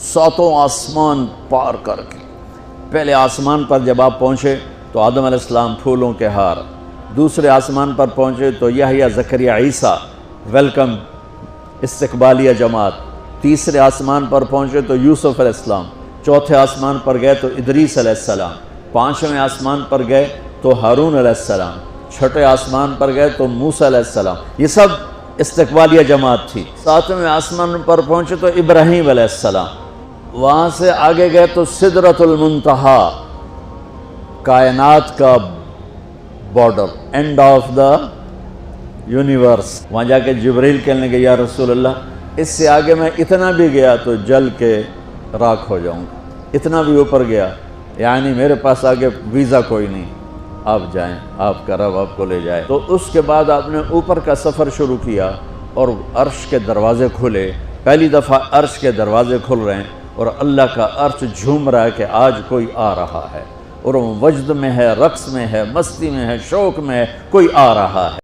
ساتوں آسمان پار کر کے پہلے آسمان پر جب آپ پہنچے تو آدم علیہ السلام پھولوں کے ہار، دوسرے آسمان پر پہنچے تو یحییٰ زکریا عیسیٰ ویلکم استقبالیہ جماعت، تیسرے آسمان پر پہنچے تو یوسف علیہ السلام، چوتھے آسمان پر گئے تو ادریس علیہ السلام، پانچویں آسمان پر گئے تو ہارون علیہ السلام، چھٹے آسمان پر گئے تو موسیٰ علیہ السلام، یہ سب استقبالیہ جماعت تھی۔ ساتویں آسمان پر پہنچے تو ابراہیم علیہ السلام، وہاں سے آگے گئے تو سدرۃ المنتہا، کائنات کا border, and of the universe, وہاں جا کے جبریل کہنے لگے یا رسول اللہ اس سے آگے میں اتنا بھی گیا تو جل کے راکھ ہو جاؤں گا، اتنا بھی اوپر گیا یعنی میرے پاس آگے ویزا کوئی نہیں، آپ جائیں، آپ کا رب آپ کو لے جائے۔ تو اس کے بعد آپ نے اوپر کا سفر شروع کیا اور عرش کے دروازے کھلے، پہلی دفعہ عرش کے دروازے کھل رہے ہیں اور اللہ کا عرش جھوم رہا ہے کہ آج کوئی آ رہا ہے، اور وہ وجد میں ہے، رقص میں ہے، مستی میں ہے، شوق میں ہے، کوئی آ رہا ہے۔